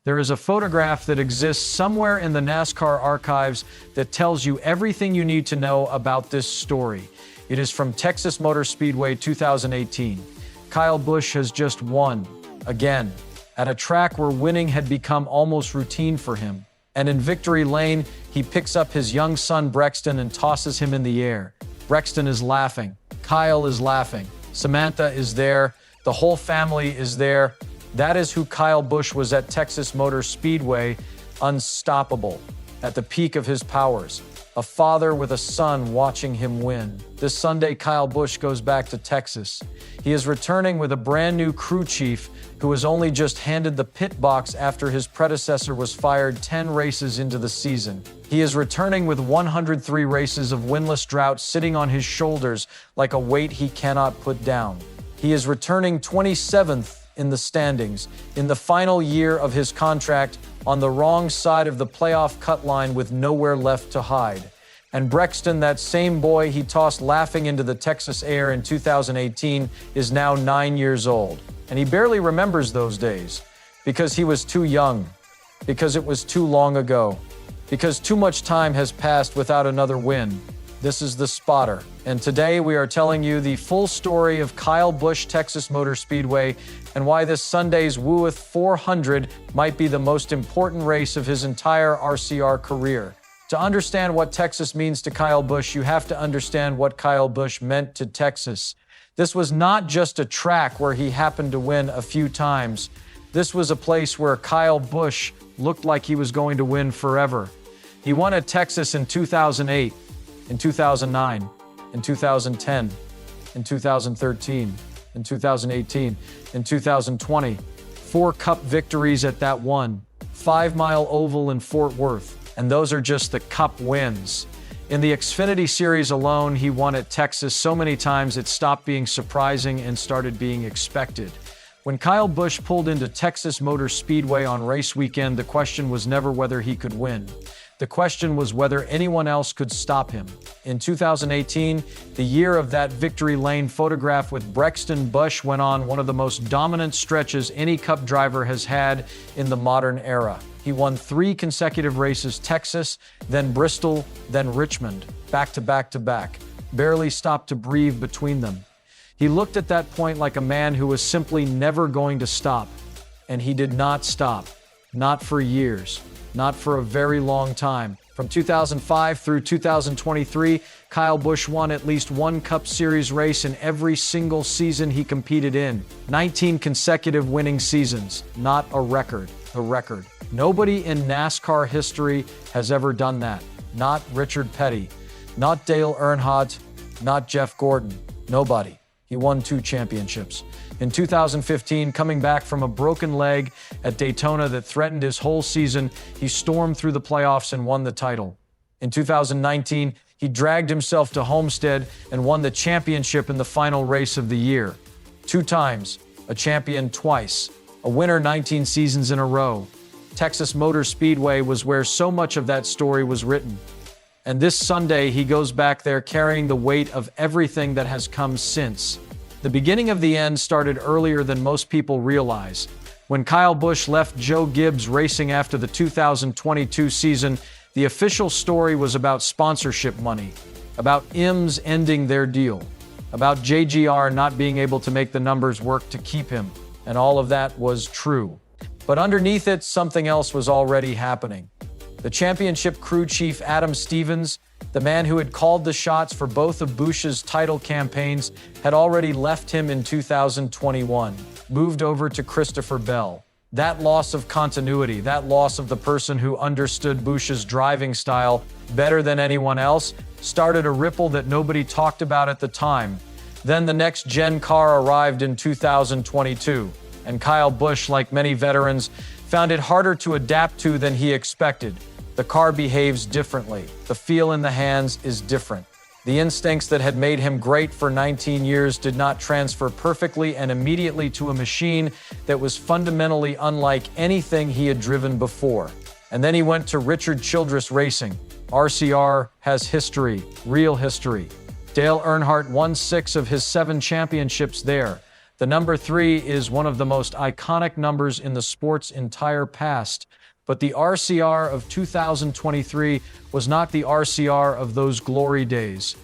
There is a photograph that exists somewhere in the NASCAR archives that tells you everything you need to know about this story. It is from Texas Motor Speedway 2018. Kyle Busch has just won, again, at a track where winning had become almost routine for him. And in victory lane, he picks up his young son Brexton and tosses him in the air. Brexton is laughing. Kyle is laughing. Samantha is there. The whole family is there. That is who Kyle Busch was at Texas Motor Speedway, unstoppable, at the peak of his powers. A father with a son watching him win. This Sunday, Kyle Busch goes back to Texas. He is returning with a brand new crew chief who was only just handed the pit box after his predecessor was fired 10 races into the season. He is returning with 103 races of winless drought sitting on his shoulders like a weight he cannot put down. He is returning 27th in the standings, in the final year of his contract, on the wrong side of the playoff cut line with nowhere left to hide. And Brexton, that same boy he tossed laughing into the Texas air in 2018, is now 9 years old. And he barely remembers those days, because he was too young, because it was too long ago, because too much time has passed without another win. This is The Spotter, and today we are telling you the full story of Kyle Busch Texas Motor Speedway and why this Sunday's Würth 400 might be the most important race of his entire RCR career. To understand what Texas means to Kyle Busch, you have to understand what Kyle Busch meant to Texas. This was not just a track where he happened to win a few times. This was a place where Kyle Busch looked like he was going to win forever. He won at Texas in 2008. In 2009, in 2010, in 2013, in 2018, in 2020, 4 Cup victories at that 5-mile oval in Fort Worth, and those are just the Cup wins. In the Xfinity Series alone, he won at Texas so many times it stopped being surprising and started being expected. When Kyle Busch pulled into Texas Motor Speedway on race weekend, the question was never whether he could win. The question was whether anyone else could stop him. In 2018, the year of that victory lane photograph with Brexton, Busch went on one of the most dominant stretches any Cup driver has had in the modern era. He won 3 consecutive races, Texas, then Bristol, then Richmond, back to back to back, barely stopped to breathe between them. He looked at that point like a man who was simply never going to stop. And he did not stop. Not for years. Not for a very long time. From 2005 through 2023, Kyle Busch won at least 1 Cup Series race in every single season he competed in. 19 consecutive winning seasons. Not a record. A record. Nobody in NASCAR history has ever done that. Not Richard Petty. Not Dale Earnhardt. Not Jeff Gordon. Nobody. He won 2 championships. In 2015, coming back from a broken leg at Daytona that threatened his whole season, he stormed through the playoffs and won the title. In 2019, he dragged himself to Homestead and won the championship in the final race of the year. 2 times, a champion twice, a winner 19 seasons in a row. Texas Motor Speedway was where so much of that story was written. And this Sunday, he goes back there carrying the weight of everything that has come since. The beginning of the end started earlier than most people realize. When Kyle Busch left Joe Gibbs Racing after the 2022 season, the official story was about sponsorship money, about IMS ending their deal, about JGR not being able to make the numbers work to keep him, and all of that was true. But underneath it, something else was already happening. The championship crew chief Adam Stevens, the man who had called the shots for both of Busch's title campaigns, had already left him in 2021, moved over to Christopher Bell. That loss of continuity, that loss of the person who understood Busch's driving style better than anyone else, started a ripple that nobody talked about at the time. Then the next-gen car arrived in 2022, and Kyle Busch, like many veterans, found it harder to adapt to than he expected. The car behaves differently. The feel in the hands is different. The instincts that had made him great for 19 years did not transfer perfectly and immediately to a machine that was fundamentally unlike anything he had driven before. And then he went to Richard Childress Racing. RCR has history, real history. Dale Earnhardt won 6 of his 7 championships there. The number 3 is one of the most iconic numbers in the sport's entire past, but the RCR of 2023 was not the RCR of those glory days.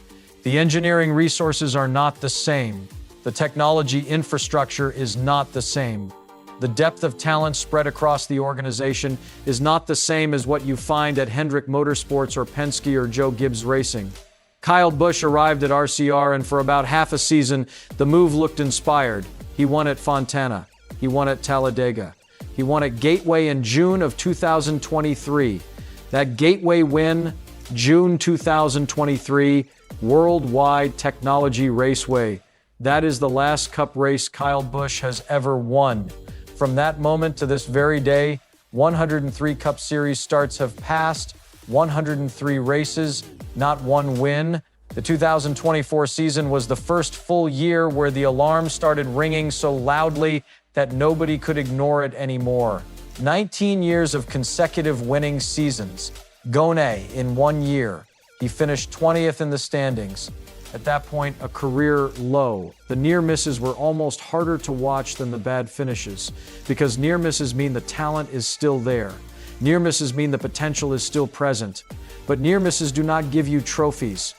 The engineering resources are not the same. The technology infrastructure is not the same. The depth of talent spread across the organization is not the same as what you find at Hendrick Motorsports or Penske or Joe Gibbs Racing. Kyle Busch arrived at RCR, and for about half a season, the move looked inspired. He won at Fontana. He won at Talladega. He won at Gateway in June of 2023. That Gateway win, June 2023, Worldwide Technology Raceway. That is the last Cup race Kyle Busch has ever won. From that moment to this very day, 103 Cup Series starts have passed, 103 races, not one win. The 2024 season was the first full year where the alarm started ringing so loudly that nobody could ignore it anymore. 19 years of consecutive winning seasons. Gone in 1 year. He finished 20th in the standings. At that point, a career low. The near misses were almost harder to watch than the bad finishes, because near misses mean the talent is still there. Near misses mean the potential is still present. But near misses do not give you trophies.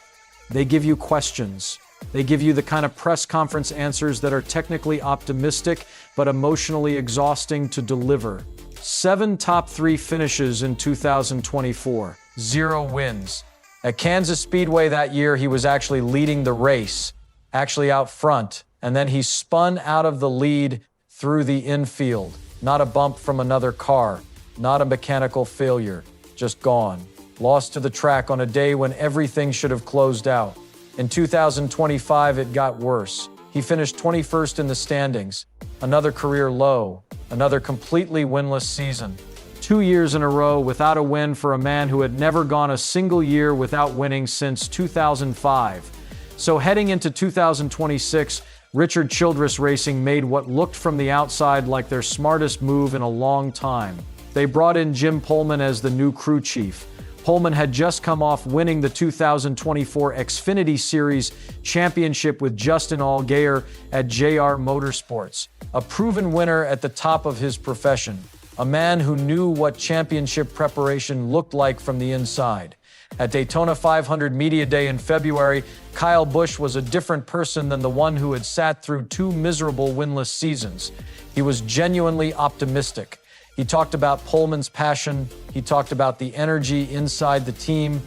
They give you questions. They give you the kind of press conference answers that are technically optimistic, but emotionally exhausting to deliver. 7 top 3 finishes in 2024, 0 wins. At Kansas Speedway that year, he was actually leading the race, actually out front, and then he spun out of the lead through the infield. Not a bump from another car, not a mechanical failure, just gone. Lost to the track on a day when everything should have closed out. In 2025, it got worse. He finished 21st in the standings, another career low, another completely winless season. 2 years in a row without a win for a man who had never gone a single year without winning since 2005. So heading into 2026, Richard Childress Racing made what looked from the outside like their smartest move in a long time. They brought in Jim Pullman as the new crew chief. Pullman had just come off winning the 2024 Xfinity Series championship with Justin Allgaier at JR Motorsports, a proven winner at the top of his profession. A man who knew what championship preparation looked like from the inside. At Daytona 500 Media Day in February, Kyle Busch was a different person than the one who had sat through 2 miserable winless seasons. He was genuinely optimistic. He talked about Pullman's passion. He talked about the energy inside the team.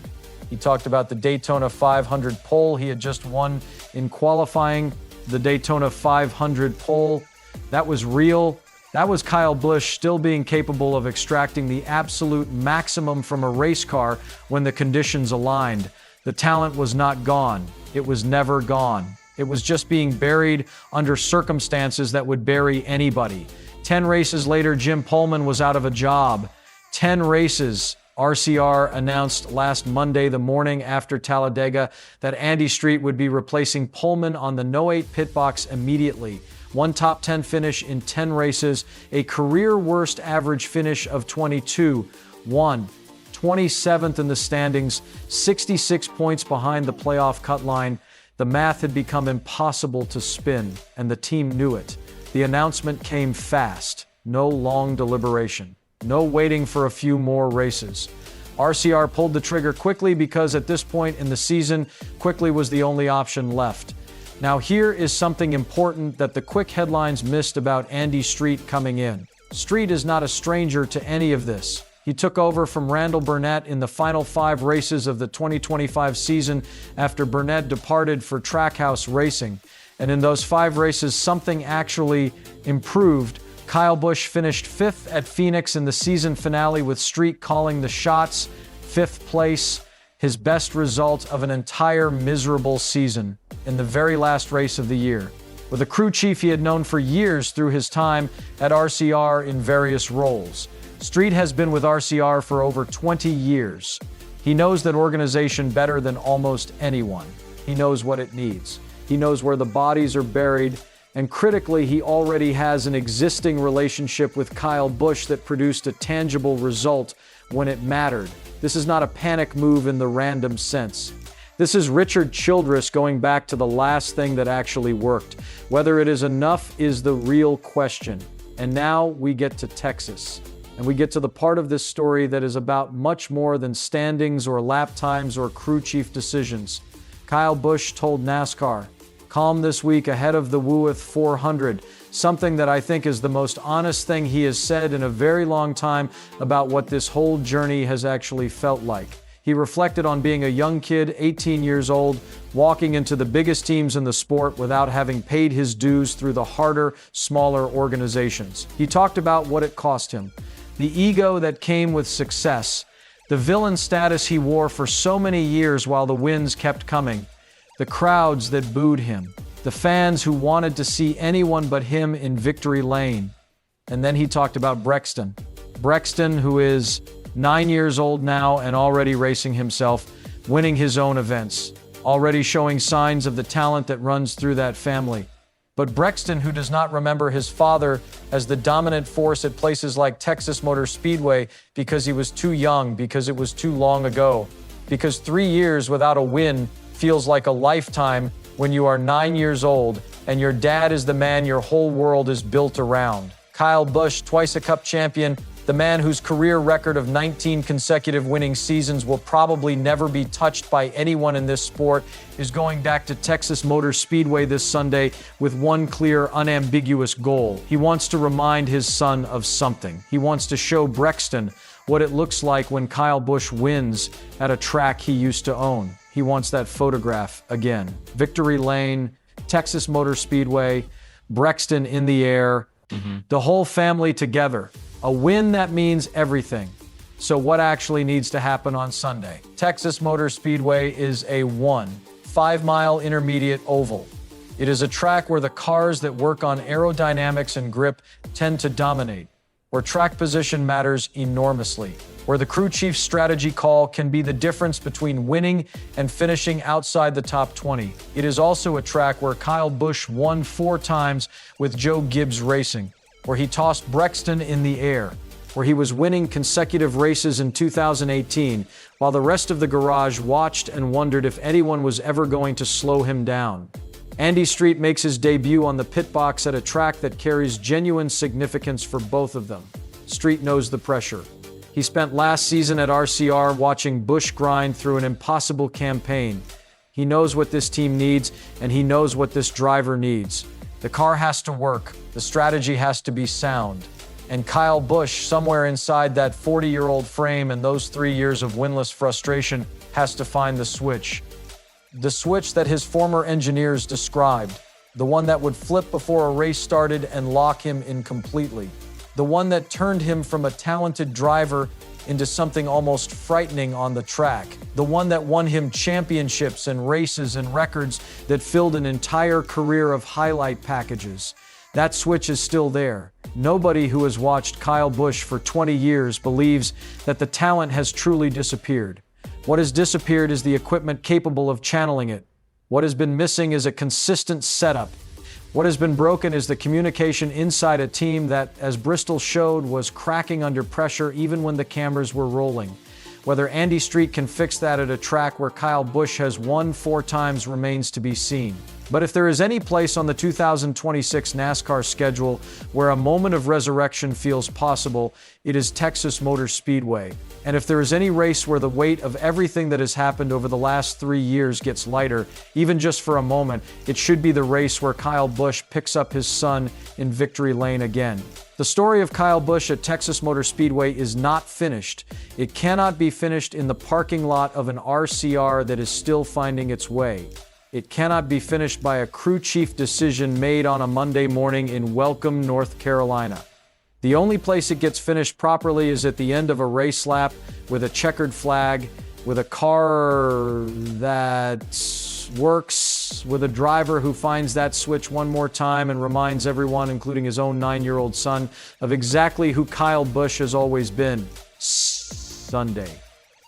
He talked about the Daytona 500 pole he had just won in qualifying. The Daytona 500 pole, that was real. That was Kyle Busch still being capable of extracting the absolute maximum from a race car when the conditions aligned. The talent was not gone. It was never gone. It was just being buried under circumstances that would bury anybody. 10 races later, Jim Pullman was out of a job. 10 races. RCR announced last Monday, the morning after Talladega, that Andy Street would be replacing Pullman on the no-8 pit box immediately. 1 top 10 finish in 10 races, a career worst average finish of 22. 27th in the standings, 66 points behind the playoff cut line. The math had become impossible to spin, and the team knew it. The announcement came fast. No long deliberation. No waiting for a few more races. RCR pulled the trigger quickly because at this point in the season, quickly was the only option left. Now here is something important that the quick headlines missed about Andy Street coming in. Street is not a stranger to any of this. He took over from Randall Burnett in the final 5 races of the 2025 season after Burnett departed for Trackhouse Racing. And in those 5 races, something actually improved. Kyle Busch finished 5th at Phoenix in the season finale with Street calling the shots. 5th place, his best result of an entire miserable season in the very last race of the year. With a crew chief he had known for years through his time at RCR in various roles. Street has been with RCR for over 20 years. He knows that organization better than almost anyone. He knows what it needs. He knows where the bodies are buried, and critically, he already has an existing relationship with Kyle Busch that produced a tangible result when it mattered. This is not a panic move in the random sense. This is Richard Childress going back to the last thing that actually worked. Whether it is enough is the real question. And now we get to Texas. And we get to the part of this story that is about much more than standings or lap times or crew chief decisions. Kyle Busch told NASCAR, "Calm this week ahead of the Würth 400, something that I think is the most honest thing he has said in a very long time about what this whole journey has actually felt like." He reflected on being a young kid, 18 years old, walking into the biggest teams in the sport without having paid his dues through the harder, smaller organizations. He talked about what it cost him, the ego that came with success, the villain status he wore for so many years while the wins kept coming, the crowds that booed him, the fans who wanted to see anyone but him in victory lane. And then he talked about Brexton. Brexton, who is 9 years old now and already racing himself, winning his own events, already showing signs of the talent that runs through that family. But Brexton, who does not remember his father as the dominant force at places like Texas Motor Speedway because he was too young, because it was too long ago, because 3 years without a win feels like a lifetime when you are 9 years old and your dad is the man your whole world is built around. Kyle Busch, twice a Cup champion, the man whose career record of 19 consecutive winning seasons will probably never be touched by anyone in this sport, is going back to Texas Motor Speedway this Sunday with one clear, unambiguous goal. He wants to remind his son of something. He wants to show Brexton what it looks like when Kyle Busch wins at a track he used to own. He wants that photograph again. Victory Lane, Texas Motor Speedway, Brexton in the air, the whole family together. A win that means everything. So what actually needs to happen on Sunday? Texas Motor Speedway is a 5-mile intermediate oval. It is a track where the cars that work on aerodynamics and grip tend to dominate, where track position matters enormously, where the crew chief's strategy call can be the difference between winning and finishing outside the top 20. It is also a track where Kyle Busch won 4 times with Joe Gibbs Racing, where he tossed Brexton in the air, where he was winning consecutive races in 2018, while the rest of the garage watched and wondered if anyone was ever going to slow him down. Andy Street makes his debut on the pit box at a track that carries genuine significance for both of them. Street knows the pressure. He spent last season at RCR watching Busch grind through an impossible campaign. He knows what this team needs, and he knows what this driver needs. The car has to work. The strategy has to be sound. And Kyle Busch, somewhere inside that 40-year-old frame and those 3 years of winless frustration, has to find the switch. The switch that his former engineers described. The one that would flip before a race started and lock him in completely. The one that turned him from a talented driver into something almost frightening on the track. The one that won him championships and races and records that filled an entire career of highlight packages. That switch is still there. Nobody who has watched Kyle Busch for 20 years believes that the talent has truly disappeared. What has disappeared is the equipment capable of channeling it. What has been missing is a consistent setup. What has been broken is the communication inside a team that, as Bristol showed, was cracking under pressure even when the cameras were rolling. Whether Andy Street can fix that at a track where Kyle Busch has won 4 times remains to be seen. But if there is any place on the 2026 NASCAR schedule where a moment of resurrection feels possible, it is Texas Motor Speedway. And if there is any race where the weight of everything that has happened over the last 3 years gets lighter, even just for a moment, it should be the race where Kyle Busch picks up his son in victory lane again. The story of Kyle Busch at Texas Motor Speedway is not finished. It cannot be finished in the parking lot of an RCR that is still finding its way. It cannot be finished by a crew chief decision made on a Monday morning in Welcome, North Carolina. The only place it gets finished properly is at the end of a race lap with a checkered flag, with a car that works, with a driver who finds that switch one more time and reminds everyone, including his own 9-year-old son, of exactly who Kyle Busch has always been. Sunday,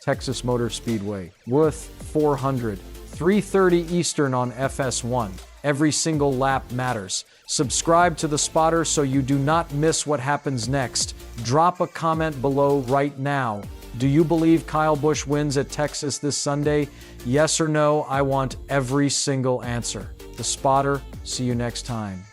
Texas Motor Speedway, Würth 400. 3:30 Eastern on FS1. Every single lap matters. Subscribe to The Spotter so you do not miss what happens next. Drop a comment below right now. Do you believe Kyle Busch wins at Texas this Sunday? Yes or no? I want every single answer. The Spotter, see you next time.